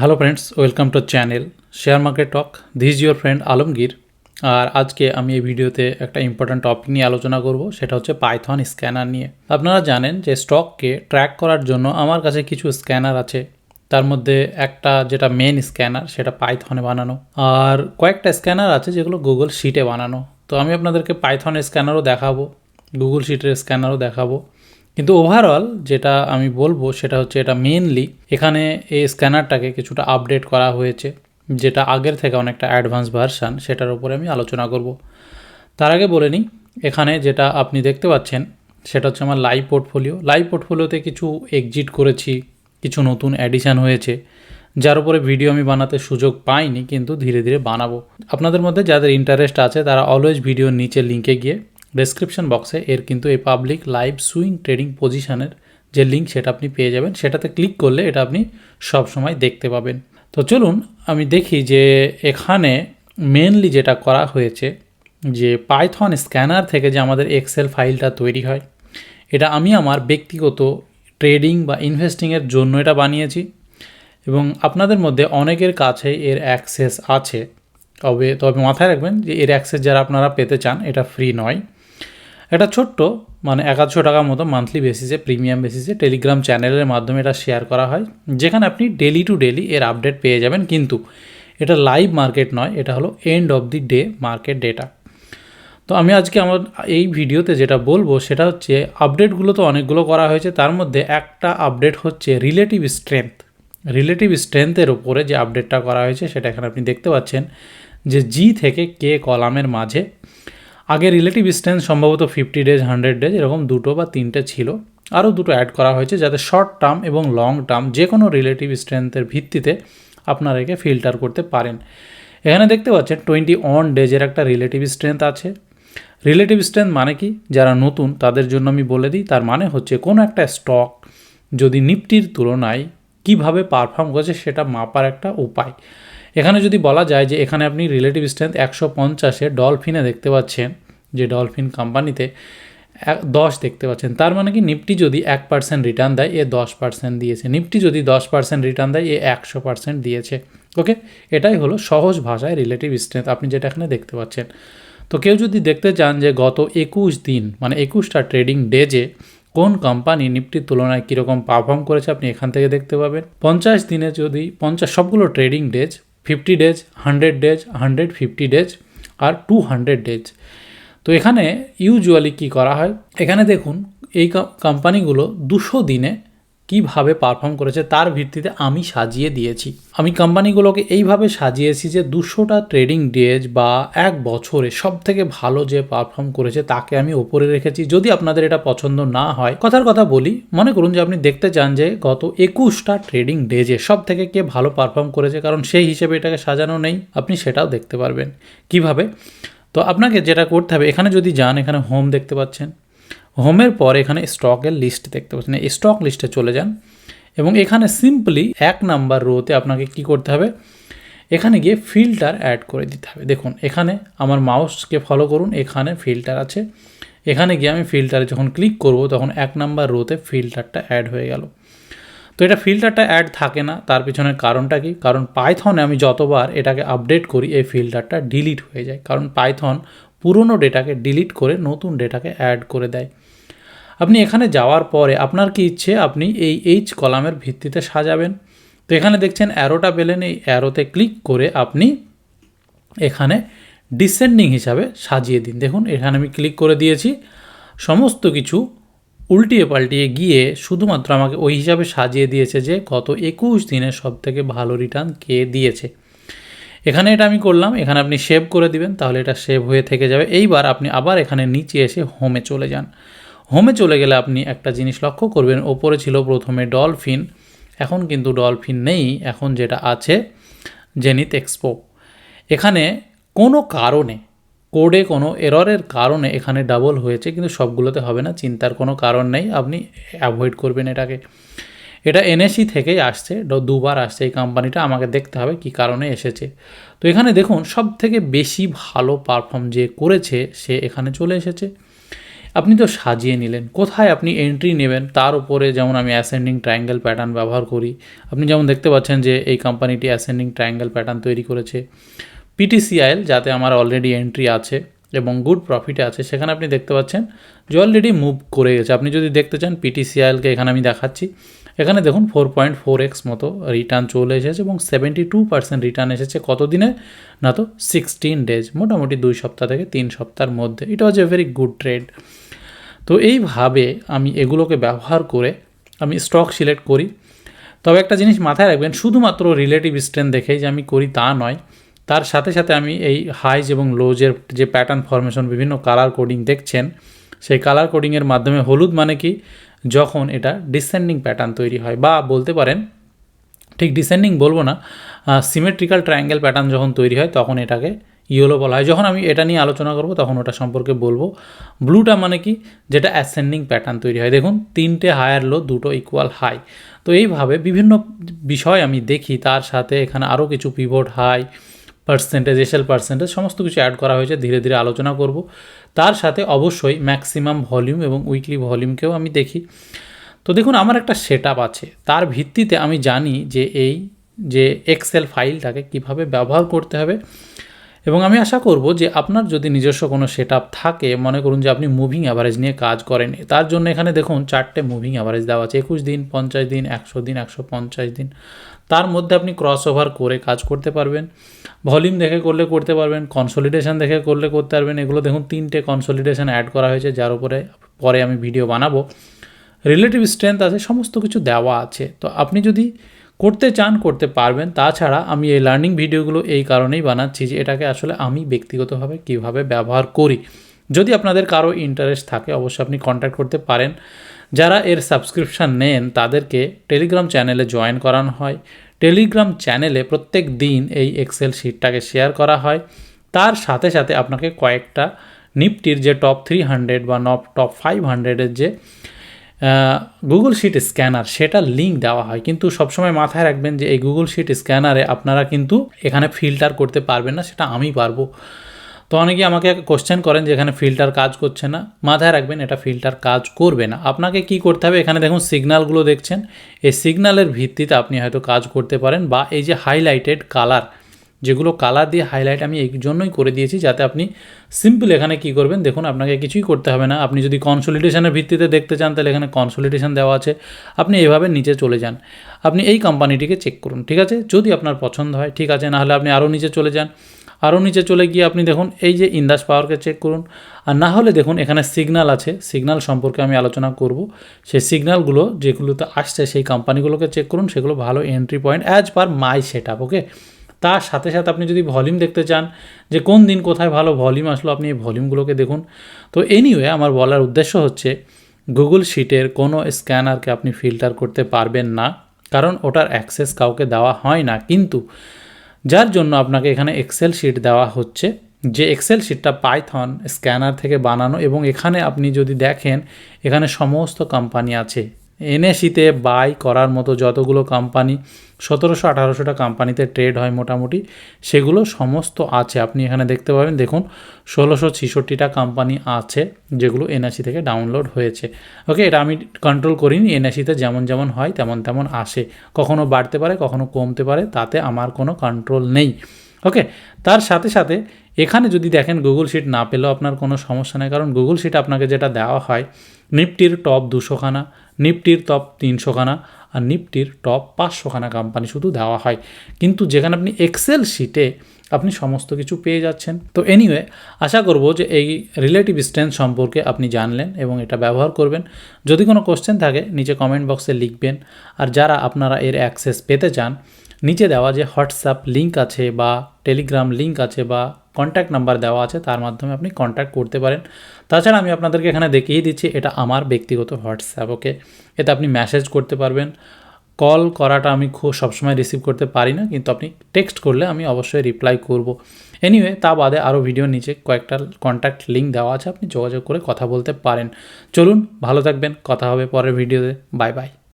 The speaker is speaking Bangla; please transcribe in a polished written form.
Hello friends, welcome to channel share market talk. This is your friend Alamgir. আর আজকে আমি এই ভিডিওতে একটা ইম্পর্ট্যান্ট টপিক নিয়ে আলোচনা করব, সেটা হচ্ছে পাইথন স্ক্যানার নিয়ে। আপনারা জানেন যে স্টককে ট্র্যাক করার জন্য আমার কাছে কিছু স্ক্যানার আছে। তার মধ্যে একটা যেটা মেন স্ক্যানার সেটা পাইথনে বানানো, আর কয়েকটা স্ক্যানার আছে যেগুলো গুগল শিটে বানানো। তো আমি আপনাদেরকে পাইথন স্ক্যানারও দেখাবো, গুগল শিটের স্ক্যানারও দেখাবো। কিন্তু ওভারঅল যেটা আমি বলবো সেটা হচ্ছে এটা মেনলি এখানে এই স্ক্যানারটাকে কিছুটা আপডেট করা হয়েছে, যেটা আগের থেকে অনেকটা অ্যাডভান্স ভার্সান, সেটার উপরে আমি আলোচনা করব। তার আগে বলে নিই, এখানে যেটা আপনি দেখতে পাচ্ছেন সেটা হচ্ছে আমার লাইভ পোর্টফোলিও। লাইভ পোর্টফোলিওতে কিছু এক্সিট করেছি, কিছু নতুন অ্যাডিশান হয়েছে, যার উপরে ভিডিও আমি বানাতে সুযোগ পাইনি, কিন্তু ধীরে ধীরে বানাবো। আপনাদের মধ্যে যাদের ইন্টারেস্ট আছে তারা অলওয়েজ ভিডিওর নিচে লিঙ্কে গিয়ে ডেসক্রিপশন বক্সে এর কিন্তু এই পাবলিক লাইভ সুইং ট্রেডিং পজিশনের যে লিঙ্ক সেটা আপনি পেয়ে যাবেন। সেটাতে ক্লিক করলে এটা আপনি সব সময় দেখতে পাবেন। তো চলুন আমি দেখি যে এখানে মেনলি যেটা করা হয়েছে, যে পাইথন স্ক্যানার থেকে যে আমাদের এক্সেল ফাইলটা তৈরি হয়, এটা আমি আমার ব্যক্তিগত ট্রেডিং বা ইনভেস্টিংয়ের জন্য এটা বানিয়েছি, এবং আপনাদের মধ্যে অনেকের কাছে এর অ্যাক্সেস আছে। তবে মাথায় রাখবেন যে এর অ্যাক্সেস যারা আপনারা পেতে চান, এটা ফ্রি নয়। এটা ছোট্ট, মানে 100 টাকার মতো মান্থলি বেসিসে, প্রিমিয়াম বেসিসে টেলিগ্রাম চ্যানেলের মাধ্যমে এটা শেয়ার করা হয়, যেখানে আপনি ডেলি টু ডেলি এর আপডেট পেয়ে যাবেন। কিন্তু এটা লাইভ মার্কেট নয়, এটা হলো end of the day market data. তো আমি আজকে আমার এই ভিডিওতে যেটা বলবো সেটা হচ্ছে, আপডেটগুলো তো অনেকগুলো করা হয়েছে, তার মধ্যে একটা আপডেট হচ্ছে রিলেটিভ স্ট্রেংথ। রিলেটিভ স্ট্রেংথের উপরে যে আপডেটটা করা হয়েছে সেটা এখানে আপনি দেখতে পাচ্ছেন, যে জি থেকে কে কলামের মাঝে। আগে রিলেটিভ স্ট্রেংথ সম্ভবত 50 ডেজ, 100 ডেজ, এরকম দুটো বা তিনটে ছিল। আরও দুটো অ্যাড করা হয়েছে যাতে শর্ট টার্ম এবং লং টার্ম যে কোনো রিলেটিভ স্ট্রেংথের ভিত্তিতে আপনারা একে ফিল্টার করতে পারেন। এখানে দেখতে পাচ্ছেন 21 ডেজের একটা রিলেটিভ স্ট্রেংথ আছে। রিলেটিভ স্ট্রেংথ মানে কি, যারা নতুন তাদের জন্য আমি বলে দিই, তার মানে হচ্ছে কোনো একটা স্টক যদি নিফটির তুলনায় কিভাবে পারফর্ম করেছে সেটা মাপার একটা উপায়। এখানে যদি বলা যায় যে এখানে আপনি রিলেটিভ স্ট্রেংথ 150-এ ডলফিনে দেখতে পাচ্ছেন, যে ডলফিন কোম্পানিতে 10 দেখতে পাচ্ছেন, তার মানে কি নিফটি যদি 1% রিটার্ন দেয় এ 10% দিয়েছে, নিফটি যদি 10% রিটার্ন দেয় এ 100% দিয়েছে। ওকে, এটাই হলো সহজ ভাষায় রিলেটিভ স্ট্রেংথ, আপনি যেটা এখানে দেখতে পাচ্ছেন। তো কেউ যদি দেখতে চান যে গত 21 দিন মানে 21টা ট্রেডিং ডেজে কোন কোম্পানি নিফটির তুলনায় কীরকম পারফর্ম করেছে, আপনি এখান থেকে দেখতে পাবেন। 50 দিনে যদি 50 সবগুলো trading days, 50 days, 100 days, 150 days আর 200 ডেজ। তো এখানে ইউজুয়ালি কি করা হয়, এখানে দেখুন এই কোম্পানিগুলো 200 দিনে কিভাবে পারফর্ম করেছে তার ভিত্তিতে আমি সাজিয়ে দিয়েছি। আমি কোম্পানিগুলোকে এইভাবে সাজিয়েছি যে 200টা ট্রেডিং ডেজ বা এক বছরে সব থেকে ভালো যে পারফর্ম করেছে তাকে আমি ওপরে রেখেছি। যদি আপনাদের এটা পছন্দ না হয়, কথার কথা বলি, মনে করুন যে আপনি দেখতে চান যে গত 21টা ট্রেডিং ডেজে সব থেকে কে ভালো পারফর্ম করেছে, কারণ সেই হিসেবে এটাকে সাজানো নেই, আপনি সেটাও দেখতে পারবেন কিভাবে। তো আপনাকে যেটা করতে হবে, এখানে যদি যান, এখানে হোম দেখতে পাচ্ছেন, হোমের পর এখানে স্টকের লিস্ট দেখতে পাচ্ছেন, এই স্টক লিস্টে চলে যান এবং এখানে সিম্পলি 1 নাম্বার রোতে আপনাকে কি করতে হবে, এখানে গিয়ে ফিল্টার অ্যাড করে দিতে হবে। দেখুন এখানে আমার মাউসকে ফলো করুন, এখানে ফিল্টার আছে, এখানে গিয়ে আমি ফিল্টারে যখন ক্লিক করব তখন 1 নাম্বার রোতে ফিল্টারটা অ্যাড হয়ে গেল। তো এটা ফিল্টারটা অ্যাড থাকে না, তার পিছনের কারণটা কি, কারণ পাইথনে আমি যতবার এটাকে আপডেট করি এই ফিল্টারটা ডিলিট হয়ে যায়, কারণ পাইথন পুরনো ডেটাকে ডিলিট করে নতুন ডেটাকে অ্যাড করে দেয়। আপনি এখানে যাওয়ার পরে আপনার কি ইচ্ছে, আপনি এই এইচ কলামের ভিত্তিতে সাজাবেন। তো এখানে দেখছেন অ্যারোটা পেলেন, এই অ্যারোতে ক্লিক করে আপনি এখানে ডিসেন্ডিং হিসাবে সাজিয়ে দিন। দেখুন এখানে আমি ক্লিক করে দিয়েছি, সমস্ত কিছু উল্টিয়ে পাল্টিয়ে গিয়ে শুধুমাত্র আমাকে ওই হিসাবে সাজিয়ে দিয়েছে যে গত 21 দিনে সব থেকে ভালো রিটার্ন কে দিয়েছে। এখানে এটা আমি করলাম, এখানে আপনি সেভ করে দিবেন, তাহলে এটা সেভ হয়ে থেকে যাবে। এইবার আপনি আবার এখানে নিচে এসে হোমে চলে যান। হোমে চলে গেলে আপনি একটা জিনিস লক্ষ্য করবেন, ওপরে ছিল প্রথমে ডলফিন, এখন কিন্তু ডলফিন নেই, এখন যেটা আছে জেনিথ এক্সপো। এখানে কোনো কারণে কোডে কোনো এররের কারণে এখানে ডাবল হয়েছে, কিন্তু সবগুলোতে হবে না, চিন্তার কোনো কারণ নেই, আপনি অ্যাভয়েড করবেন এটাকে। এটা এনএসি থেকেই আসছে, দুবার আসছে এই কোম্পানিটা, আমাকে দেখতে হবে কি কারণে এসেছে। তো এখানে দেখুন সব থেকে বেশি ভালো পারফর্ম যে করেছে সে এখানে চলে এসেছে। আপনি তো সাজিয়ে নিলেন, কোথায় আপনি এন্ট্রি নেবেন তার উপরে। যেমন আমি অ্যাসেন্ডিং ট্রায়াঙ্গেল প্যাটার্ন ব্যবহার করি, আপনি যেমন দেখতে পাচ্ছেন যে এই কোম্পানিটি অ্যাসেন্ডিং ট্রায়াঙ্গেল প্যাটার্ন তৈরি করেছে। পিটিসিআইএল, যাতে আমার অলরেডি এন্ট্রি আছে এবং গুড প্রফিটে আছে, সেখানে আপনি দেখতে পাচ্ছেন যে অলরেডি মুভ করে গেছে। আপনি যদি দেখতে চান পিটিসিআইএলকে এখানে আমি দেখাচ্ছি, এখানে দেখুন 4.4x মতো রিটার্ন চলে এসেছে এবং 72% রিটার্ন এসেছে কত দিনে, না তো 16 ডেজ, মোটামুটি 2 সপ্তাহ থেকে 3 সপ্তাহের মধ্যে। এটা হচ্ছে ভেরি গুড ট্রেড। তো এইভাবে আমি এগুলোকে ব্যবহার করে আমি স্টক সিলেক্ট করি। তবে একটা জিনিস মাথায় রাখবেন, শুধুমাত্র রিলেটিভ স্ট্রেন্থ দেখেই যে আমি করি তা নয়, তার সাথে সাথে আমি এই হাইজ এবং লোজের যে প্যাটার্ন ফরমেশন, বিভিন্ন কালার কোডিং দেখছেন, সেই কালার কোডিংয়ের মাধ্যমে, হলুদ মানে কি, যখন এটা ডিসেন্ডিং প্যাটার্ন তৈরি হয়, বা বলতে পারেন ঠিক ডিসেন্ডিং বলবো না, সিমেট্রিক্যাল ট্রায়াঙ্গেল প্যাটার্ন যখন তৈরি হয় তখন এটাকে ইয়েলো বলা হয়। যখন আমি এটা নিয়ে আলোচনা করব তখন ওটা সম্পর্কে বলবো। ব্লুটা মানে কি, যেটা অ্যাসেন্ডিং প্যাটার্ন তৈরি হয়। দেখুন 3টে হায়ার লো, 2টো ইকুয়াল হাই। তো এইভাবে বিভিন্ন বিষয় আমি দেখি, তার সাথে এখানে আরও কিছু pivot high, percentage, SL percentage, সমস্ত কিছু অ্যাড করা হয়েছে, ধীরে ধীরে আলোচনা করব। তার সাথে অবশ্যই ম্যাক্সিমাম ভলিউম এবং উইকলি ভলিউমকেও আমি দেখি। তো দেখুন আমার একটা সেট আপ আছে, তার ভিত্তিতে আমি জানি যে এই যে এক্সেল ফাইলটাকে কিভাবে ব্যবহার করতে হবে। এবং আমি আশা করব যে আপনার যদি নিজস্ব কোনো সেট আপ থাকে, মনে করুন যে আপনি মুভিং অ্যাভারেজ নিয়ে কাজ করেন, তার জন্য এখানে দেখুন 4টে মুভিং অ্যাভারেজ দেওয়া আছে, 21 দিন, 50 দিন, 100 দিন, 150 দিন। তার মধ্যে আপনি ক্রস ওভার করে কাজ করতে পারবেন, ভলিউম দেখে করলে করতে পারবেন, কনসলিডেশন দেখে করলে করতে পারবেন। এগুলো দেখুন 3টে কনসলিডেশন অ্যাড করা হয়েছে, যার উপরে পরে আমি ভিডিও বানাবো। রিলেটিভ স্ট্রেংথ আছে, সমস্ত কিছু দেওয়া আছে। তো আপনি যদি করতে চান করতে পারবেন। তাছাড়া আমি এই লার্নিং ভিডিওগুলো এই কারণেই বানাচ্ছি যে এটাকে আসলে আমি ব্যক্তিগতভাবে কীভাবে ব্যবহার করি। যদি আপনাদের কারো ইন্টারেস্ট থাকে অবশ্যই আপনি কন্ট্যাক্ট করতে পারেন। যারা এর সাবস্ক্রিপশান নেন তাদেরকে টেলিগ্রাম চ্যানেলে জয়েন করানো হয়। টেলিগ্রাম চ্যানেলে প্রত্যেক দিন এই এক্সেল শিটটাকে শেয়ার করা হয়। তার সাথে সাথে আপনাকে কয়েকটা নিফটির যে টপ 300 বা টপ 500-এর যে গুগল শিট স্ক্যানার, সেটা লিঙ্ক দেওয়া হয়। কিন্তু সবসময় মাথায় রাখবেন যে এই গুগল শিট স্ক্যানারে আপনারা কিন্তু এখানে ফিল্টার করতে পারবেন না, সেটা আমি পারবো। তো অনেকেই আমাকে কোশ্চেন করেন যে এখানে ফিল্টার কাজ করছে না। মাথায় রাখবেন এটা ফিল্টার কাজ করবে না। আপনাকে কি করতে হবে, এখানে দেখুন সিগন্যালগুলো দেখছেন, এই সিগন্যালের ভিত্তিতে আপনি হয়তো কাজ করতে পারেন। বা এই যে হাইলাইটেড কালার, যেগুলো কালার দিয়ে হাইলাইট আমি এই জন্যই করে দিয়েছি যাতে আপনি সিম্পল এখানে কি করবেন, দেখুন আপনাকে কিছুই করতে হবে না। আপনি যদি কনসলিডেশনের ভিত্তিতে দেখতে চান তাহলে এখানে কনসলিডেশন দেওয়া আছে, আপনি এভাবে নিচে চলে যান, আপনি এই কোম্পানিটিকে চেক করুন, ঠিক আছে। যদি আপনার পছন্দ হয় ঠিক আছে, নাহলে আপনি আরও নিচে চলে যান, আরও নিচে চলে গিয়ে আপনি দেখুন এই যে ইন্দাস পাওয়ারকে চেক করুন। আর না হলে দেখুন এখানে সিগন্যাল আছে, সিগন্যাল সম্পর্কে আমি আলোচনা করব। সেই সিগন্যালগুলো যেগুলোতে আসছে সেই কোম্পানিগুলোকে চেক করুন, সেগুলো ভালো এন্ট্রি পয়েন্ট অ্যাজ পার মাই সেট আপ, ওকে। তার সাথে সাথে আপনি যদি ভলিউম দেখতে চান যে কোন দিন কোথায় ভালো ভলিউম আসলো, আপনি এই ভলিউমগুলোকে দেখুন। তো এনিওয়ে আমার বলার উদ্দেশ্য হচ্ছে গুগল শিটের কোনো স্ক্যানারকে আপনি ফিল্টার করতে পারবেন না, কারণ ওটার অ্যাক্সেস কাউকে দেওয়া হয় না। কিন্তু যার জন্য আপনাকে এখানে এক্সেল শিট দেওয়া হচ্ছে, যে এক্সেল শিটটা পাইথন স্ক্যানার থেকে বানানো। এবং এখানে আপনি যদি দেখেন এখানে সমস্ত কোম্পানি আছে, এনএসিতে বাই করার মতো যতগুলো কোম্পানি, 1700-1800টা কোম্পানিতে ট্রেড হয় মোটামুটি, সেগুলো সমস্ত আছে। আপনি এখানে দেখতে পাবেন, দেখুন 1666টা কোম্পানি আছে যেগুলো এনএসি থেকে ডাউনলোড হয়েছে, ওকে। এটা আমি কন্ট্রোল করিনি, এনএসিতে যেমন যেমন হয় তেমন তেমন আসে, কখনো বাড়তে পারে কখনো কমতে পারে, তাতে আমার কোনো কন্ট্রোল নেই, ওকে। তার সাথে সাথে এখানে যদি দেখেন গুগল শিট না পেলেও আপনার কোনো সমস্যা নেই, কারণ গুগল শিট আপনাকে যেটা দেওয়া হয় নিফটির টপ 200খানা, নিফটির টপ 300খানা আর নিফটির টপ 500খানা কোম্পানি শুধু দেওয়া হয়। কিন্তু যেখানে আপনি এক্সেল শিটে আপনি সমস্ত কিছু পেয়ে যাচ্ছেন। তো এনিওয়ে আশা করব যে এই রিলেটিভ স্ট্রেংথ সম্পর্কে আপনি জানলেন এবং এটা ব্যবহার করবেন। যদি কোনো কোশ্চেন থাকে নিচে কমেন্ট বক্সে লিখবেন। আর যারা আপনারা এর অ্যাক্সেস পেতে চান, নিচে দেওয়া যে হোয়াটসঅ্যাপ লিঙ্ক আছে বা টেলিগ্রাম লিঙ্ক আছে বা কন্ট্যাক্ট নাম্বার দেওয়া আছে, তার মাধ্যমে আপনি কন্ট্যাক্ট করতে পারেন। তাছাড়া আমি আপনাদেরকে এখানে দেখিয়ে দিচ্ছি, এটা আমার ব্যক্তিগত হোয়াটসঅ্যাপ, ওকে। এতে আপনি মেসেজ করতে পারবেন। কল করাটা আমি খুব সবসময় রিসিভ করতে পারি না, কিন্তু আপনি টেক্সট করলে আমি অবশ্যই রিপ্লাই করব। এনিওয়ে তা বাদে আরও ভিডিও নিচে কয়েকটা কন্ট্যাক্ট লিঙ্ক দেওয়া আছে, আপনি যোগাযোগ করে কথা বলতে পারেন। চলুন, ভালো থাকবেন, কথা হবে পরের ভিডিওতে। Bye bye.